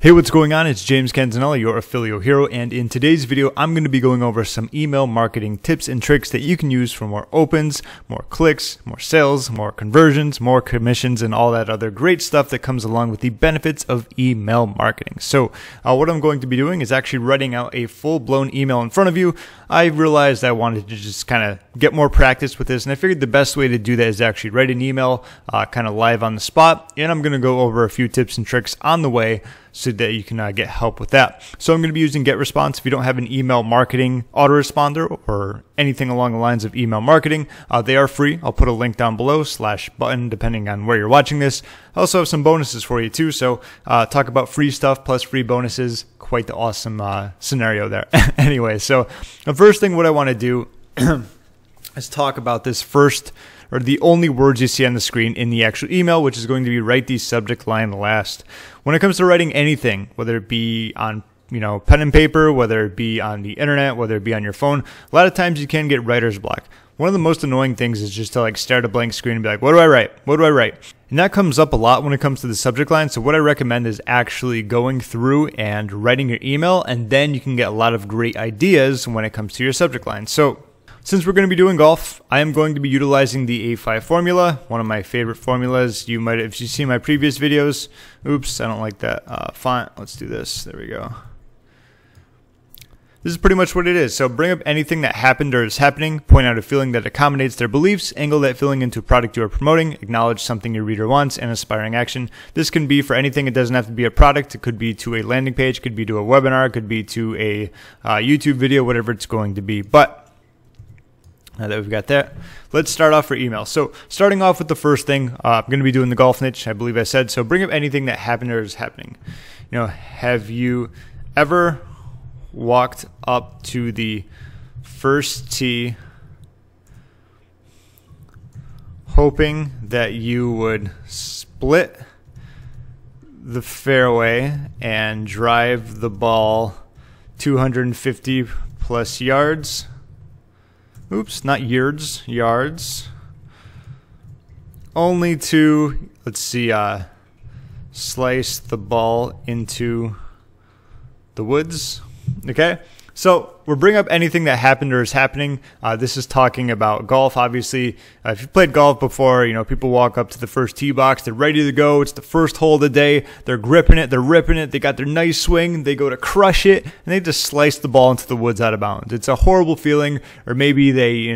Hey, what's going on? It's James Canzanella, your Affiliate Hero, and in today's video, I'm going to be going over some email marketing tips and tricks that you can use for more opens, more clicks, more sales, more conversions, more commissions, and all that other great stuff that comes along with the benefits of email marketing. So what I'm going to be doing is actually writing out a full-blown email in front of you. I realized I wanted to just kind of get more practice with this, and I figured the best way to do that is actually write an email kind of live on the spot, and I'm going to go over a few tips and tricks on the way so that you can get help with that. So I'm going to be using GetResponse. If you don't have an email marketing autoresponder or anything along the lines of email marketing, they are free. I'll put a link down below /button depending on where you're watching this. I also have some bonuses for you too. So talk about free stuff plus free bonuses. Quite the awesome scenario there. Anyway, so the first thing what I want to do is talk about this first, or the only words you see on the screen in the actual email, which is going to be write the subject line last. When it comes to writing anything, whether it be on pen and paper, whether it be on the internet, whether it be on your phone, a lot of times you can get writer's block. One of the most annoying things is just to stare at a blank screen and be like, what do I write? What do I write? And that comes up a lot when it comes to the subject line. So what I recommend is actually going through and writing your email, and then you can get a lot of great ideas when it comes to your subject line. So since we're going to be doing golf, I am going to be utilizing the A5 formula, one of my favorite formulas. You might, if you see my previous videos, oops, I don't like that font. Let's do this. There we go. This is pretty much what it is. So bring up anything that happened or is happening, point out a feeling that accommodates their beliefs, angle that feeling into a product you are promoting, acknowledge something your reader wants, and aspiring action. This can be for anything. It doesn't have to be a product. It could be to a landing page, it could be to a webinar, it could be to a YouTube video, whatever it's going to be. But now that we've got that, let's start off for email. So starting off with the first thing, I'm going to be doing the golf niche, I believe I said. So bring up anything that happened or is happening. Have you ever walked up to the first tee hoping that you would split the fairway and drive the ball 250 plus yards? Oops, not yards, yards. Only to, let's see, slice the ball into the woods. Okay, so we're bringing up anything that happened or is happening. This is talking about golf. Obviously, if you've played golf before, people walk up to the first tee box. They're ready to go. It's the first hole of the day. They're gripping it. They're ripping it. They got their nice swing. They go to crush it, and they just slice the ball into the woods out of bounds. It's a horrible feeling. Or maybe they,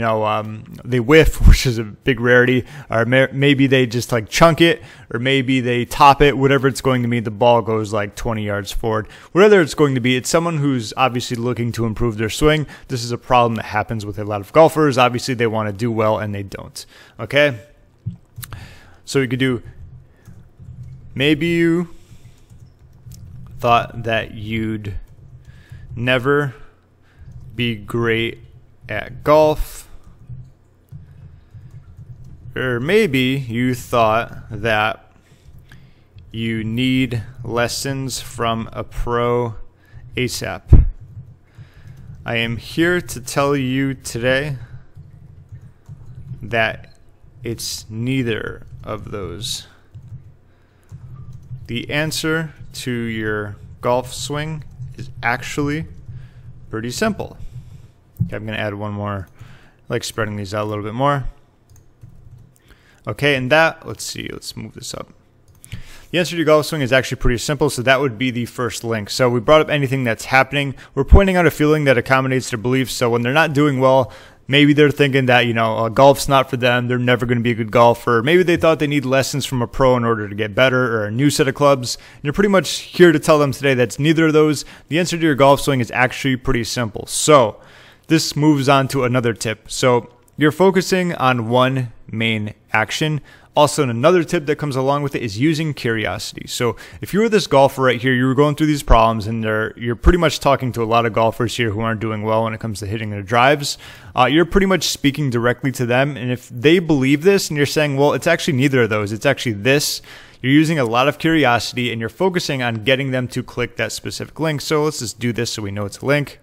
they whiff, which is a big rarity. Or maybe they just chunk it, or maybe they top it. Whatever it's going to be, the ball goes 20 yards forward. Whatever it's going to be, it's someone who's obviously looking to improve their swing. This is a problem that happens with a lot of golfers. Obviously, they want to do well and they don't. Okay? So you could do, maybe you thought that you'd never be great at golf. Or maybe you thought that you need lessons from a pro ASAP. I am here to tell you today that it's neither of those. The answer to your golf swing is actually pretty simple. Okay, I'm going to add one more, spreading these out a little bit more. Okay, and that, let's see, let's move this up. The answer to your golf swing is actually pretty simple, so that would be the first link. So we brought up anything that's happening. We're pointing out a feeling that accommodates their beliefs. So when they're not doing well, maybe they're thinking that, golf's not for them. They're never going to be a good golfer. Maybe they thought they need lessons from a pro in order to get better, or a new set of clubs. And you're pretty much here to tell them today that's neither of those. The answer to your golf swing is actually pretty simple. So this moves on to another tip. So you're focusing on one main action. Also, another tip that comes along with it is using curiosity. So if you were this golfer right here, you were going through these problems, and you're pretty much talking to a lot of golfers here who aren't doing well when it comes to hitting their drives. You're pretty much speaking directly to them. And if they believe this and you're saying, well, it's actually neither of those, it's actually this, you're using a lot of curiosity and you're focusing on getting them to click that specific link. So let's just do this so we know it's a link.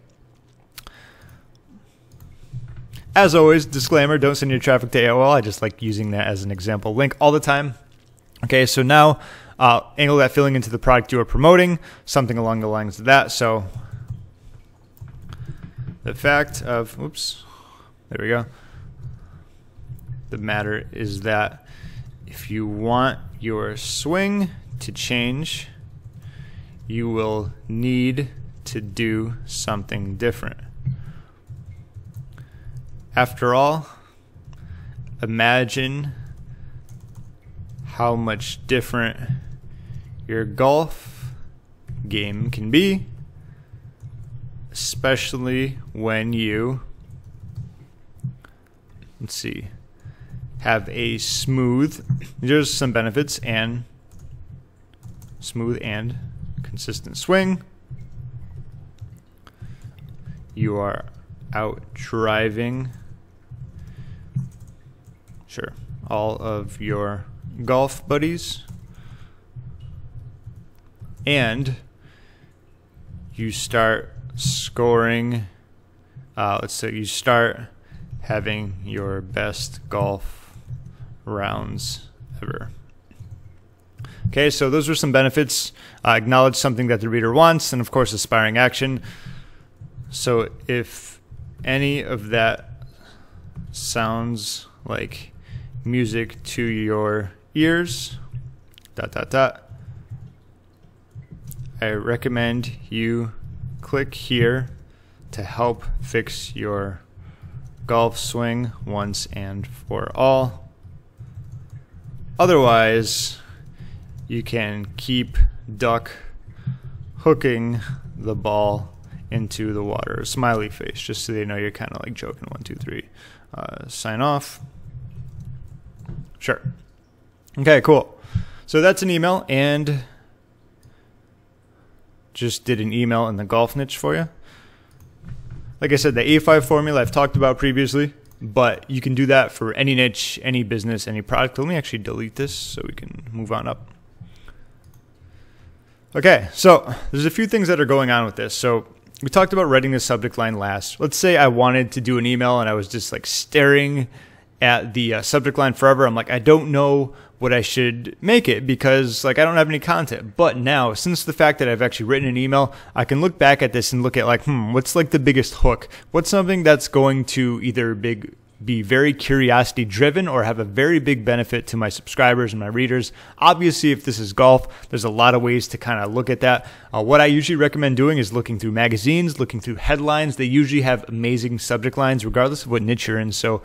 As always, disclaimer, don't send your traffic to AOL. I just like using that as an example link all the time. Okay, so now angle that feeling into the product you are promoting, something along the lines of that. So the fact of, oops, there we go. The matter is that if you want your swing to change, you will need to do something different. After all, imagine how much different your golf game can be, especially when you, let's see, have a smooth, there's some benefits, and smooth and consistent swing. You are out driving, sure, all of your golf buddies, and you start scoring, let's say you start having your best golf rounds ever. Okay, so those are some benefits. Acknowledge something that the reader wants, and of course aspiring action. So if any of that sounds like music to your ears, ... I recommend you click here to help fix your golf swing once and for all. Otherwise, you can keep duck hooking the ball into the water. Smiley face, just so they know you're kind of like joking. 1, 2, 3. Sign off. Sure. Okay, cool. So that's an email, and just did an email in the golf niche for you. Like I said, the A5 formula I've talked about previously, but you can do that for any niche, any business, any product. Let me actually delete this so we can move on up. Okay, so there's a few things that are going on with this. So we talked about writing the subject line last. Let's say I wanted to do an email and I was just like staring at the subject line forever. I'm like, I don't know what I should make it because like I don't have any content. But now, since the fact that I've actually written an email, I can look back at this and look at like, what's like the biggest hook? What's something that's going to either be very curiosity driven or have a very big benefit to my subscribers and my readers? Obviously, if this is golf, there's a lot of ways to kind of look at that. What I usually recommend doing is looking through magazines, looking through headlines. They usually have amazing subject lines regardless of what niche you're in. So,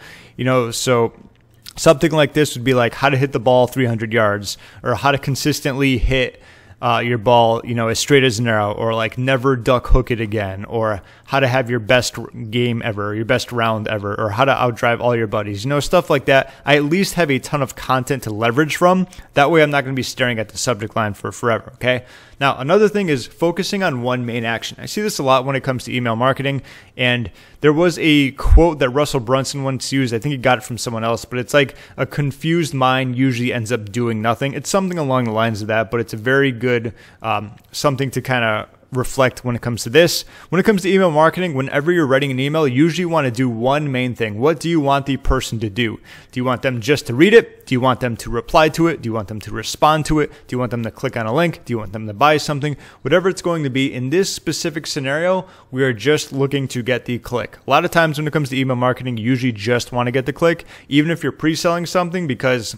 something like this would be like how to hit the ball 300 yards, or how to consistently hit your ball, as straight as an arrow, or like never duck hook it again, or how to have your best game ever, your best round ever, or how to outdrive all your buddies, stuff like that. I at least have a ton of content to leverage from. That way I'm not going to be staring at the subject line for forever, okay? Now, another thing is focusing on one main action. I see this a lot when it comes to email marketing, and there was a quote that Russell Brunson once used. I think he got it from someone else, but it's like a confused mind usually ends up doing nothing. It's something along the lines of that, but it's a very good something to kind of reflect when it comes to this. When it comes to email marketing, whenever you're writing an email, you usually want to do one main thing. What do you want the person to do? Do you want them just to read it? Do you want them to reply to it? Do you want them to respond to it? Do you want them to click on a link? Do you want them to buy something? Whatever it's going to be, in this specific scenario, we are just looking to get the click. A lot of times when it comes to email marketing, you usually just want to get the click, even if you're pre-selling something, because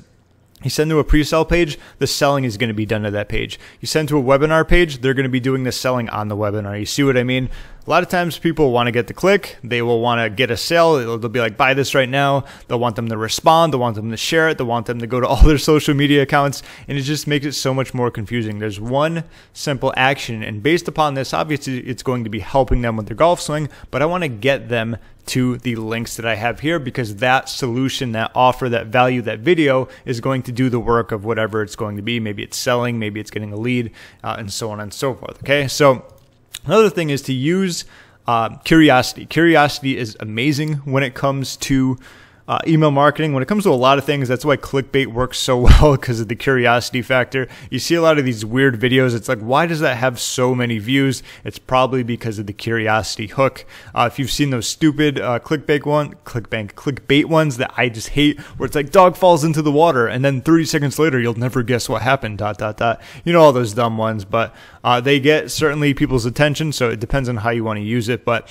you send to a pre-sale page, the selling is going to be done to that page. You send to a webinar page, they're going to be doing the selling on the webinar. You see what I mean? A lot of times people want to get the click. They will want to get a sale. They'll be like, buy this right now. They'll want them to respond. They'll want them to share it. They'll want them to go to all their social media accounts. And it just makes it so much more confusing. There's one simple action. And based upon this, obviously, it's going to be helping them with their golf swing. But I want to get them to the links that I have here, because that solution, that offer, that value, that video is going to do the work of whatever it's going to be. Maybe it's selling, maybe it's getting a lead, and so on and so forth. Okay, so another thing is to use curiosity. Curiosity is amazing when it comes to email marketing, when it comes to a lot of things, that's why clickbait works so well, because of the curiosity factor. You see a lot of these weird videos. It's like, why does that have so many views? It's probably because of the curiosity hook. If you've seen those stupid clickbait ones that I just hate, where it's like dog falls into the water and then 30 seconds later you'll never guess what happened. ... You know, all those dumb ones, but they get certainly people's attention. So it depends on how you want to use it, but.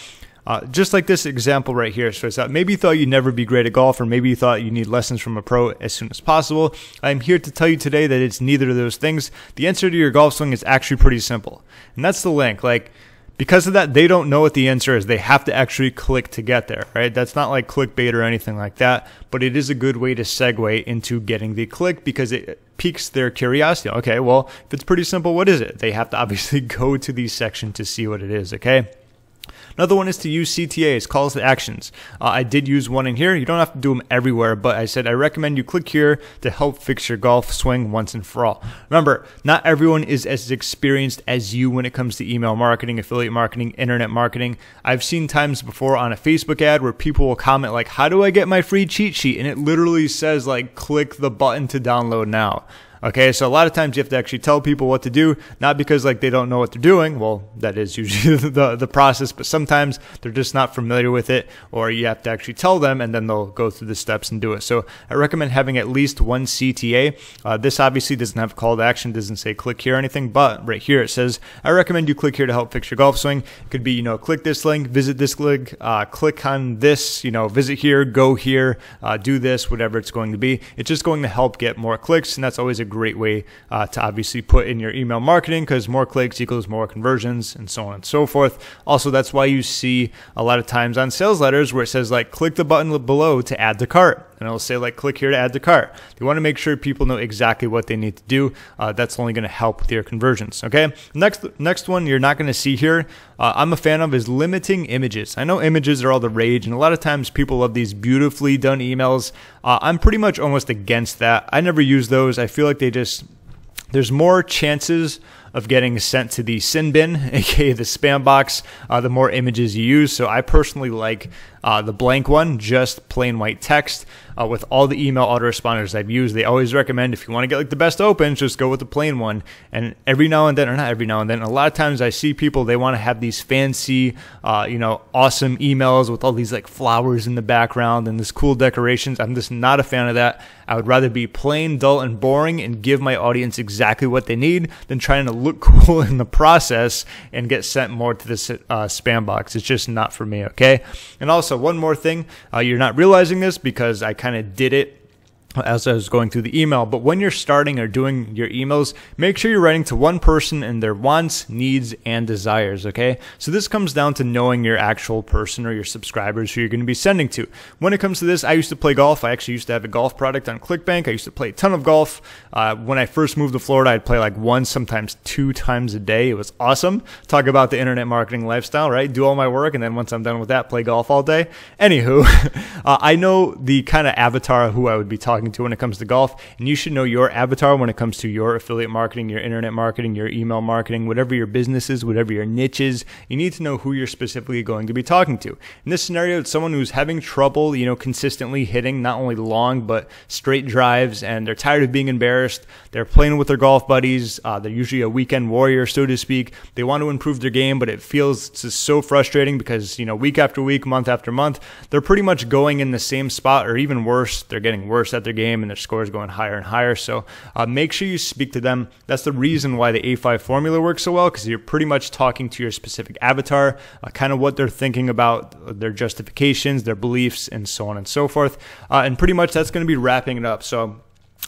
Just like this example right here. So it's that maybe you thought you'd never be great at golf, or maybe you thought you need lessons from a pro as soon as possible. I'm here to tell you today that it's neither of those things. The answer to your golf swing is actually pretty simple. And that's the link. Like, because of that, they don't know what the answer is. They have to actually click to get there, right? That's not like clickbait or anything like that, but it is a good way to segue into getting the click because it piques their curiosity. Okay, well, if it's pretty simple, what is it? They have to obviously go to the section to see what it is, okay? Another one is to use CTAs, calls to actions. I did use one in here. You don't have to do them everywhere, but I said I recommend you click here to help fix your golf swing once and for all. Remember, not everyone is as experienced as you when it comes to email marketing, affiliate marketing, internet marketing. I've seen times before on a Facebook ad where people will comment like, how do I get my free cheat sheet? And it literally says like, click the button to download now. Okay, so a lot of times you have to actually tell people what to do, not because like they don't know what they're doing. Well, that is usually the process, but sometimes they're just not familiar with it, or you have to actually tell them and then they'll go through the steps and do it. So I recommend having at least one CTA. This obviously doesn't have a call to action, doesn't say click here or anything, but right here it says, I recommend you click here to help fix your golf swing. It could be, you know, click this link, visit this link, click on this, you know, visit here, go here, do this, whatever it's going to be. It's just going to help get more clicks, and that's always a great way to obviously put in your email marketing, because more clicks equals more conversions and so on and so forth. Also, that's why you see a lot of times on sales letters where it says like click the button below to add to cart, and it'll say like click here to add to cart. You want to make sure people know exactly what they need to do. That's only going to help with your conversions. Okay, next one you're not going to see here, I'm a fan of, is limiting images. I know images are all the rage, and a lot of times people love these beautifully done emails. I'm pretty much almost against that. I never use those. I feel like there's more chances of getting sent to the sin bin, aka the spam box, the more images you use. So I personally like the blank one, just plain white text. With all the email autoresponders I've used, they always recommend, if you want to get like the best opens, just go with the plain one. And every now and then, or not every now and then, a lot of times I see people, they want to have these fancy, you know, awesome emails with all these like flowers in the background and this cool decorations. I'm just not a fan of that. I would rather be plain, dull, and boring and give my audience exactly what they need than trying to look cool in the process and get sent more to this spam box. It's just not for me, okay? And also, one more thing, you're not realizing this because I kind of did it as I was going through the email, but when you're starting or doing your emails, make sure you're writing to one person and their wants, needs, and desires, okay? So this comes down to knowing your actual person or your subscribers who you're going to be sending to. When it comes to this, I used to play golf. I actually used to have a golf product on ClickBank. I used to play a ton of golf. When I first moved to Florida, I'd play like 1, sometimes 2 times a day. It was awesome. Talk about the internet marketing lifestyle, right? Do all my work, and then once I'm done with that, play golf all day. Anywho, I know the kind of avatar who I would be talking to when it comes to golf, and you should know your avatar when it comes to your affiliate marketing, your internet marketing, your email marketing, whatever your business is, whatever your niche is. You need to know who you're specifically going to be talking to. In this scenario, it's someone who's having trouble, you know, consistently hitting not only long but straight drives, and they're tired of being embarrassed. They're playing with their golf buddies. They're usually a weekend warrior, so to speak. They want to improve their game, but it feels just so frustrating because, you know, week after week, month after month, they're pretty much going in the same spot, or even worse, they're getting worse at their game and their scores going higher and higher. So make sure you speak to them. That's the reason why the A5 formula works so well, because you're pretty much talking to your specific avatar, kind of what they're thinking about, their justifications, their beliefs, and so on and so forth. And pretty much that's going to be wrapping it up. So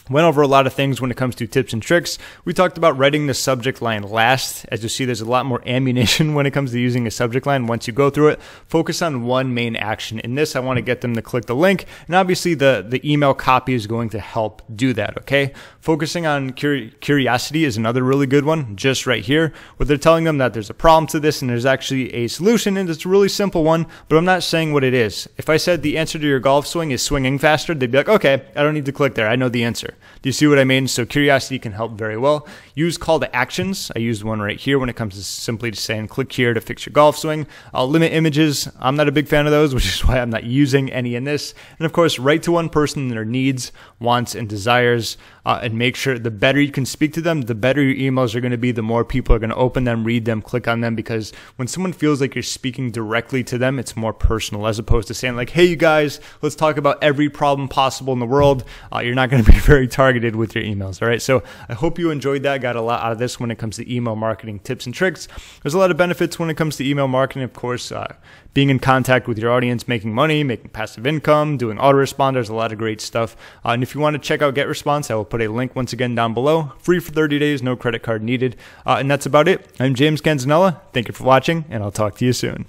went over a lot of things when it comes to tips and tricks. We talked about writing the subject line last. As you see, there's a lot more ammunition when it comes to using a subject line. Once you go through it, focus on one main action. In this, I want to get them to click the link. And obviously, the email copy is going to help do that, okay? Focusing on curiosity is another really good one, just right here, where they're telling them that there's a problem to this and there's actually a solution, and it's a really simple one, but I'm not saying what it is. If I said the answer to your golf swing is swinging faster, they'd be like, okay, I don't need to click there. I know the answer. Do you see what I mean? So curiosity can help very well. Use call to actions. I used one right here when it comes to simply just saying, click here to fix your golf swing. I'll limit images. I'm not a big fan of those, which is why I'm not using any in this. And of course, write to one person their needs, wants, and desires, and make sure the better you can speak to them, the better your emails are going to be, the more people are going to open them, read them, click on them, because when someone feels like you're speaking directly to them, it's more personal as opposed to saying like, hey, you guys, let's talk about every problem possible in the world. You're not going to be very targeted with your emails. All right. So I hope you enjoyed that. Got a lot out of this when it comes to email marketing tips and tricks. There's a lot of benefits when it comes to email marketing. Of course, being in contact with your audience, making money, making passive income, doing autoresponders, a lot of great stuff. And if you want to check out GetResponse, I will put a link once again down below. Free for 30 days, no credit card needed. And that's about it. I'm James Canzanella. Thank you for watching, and I'll talk to you soon.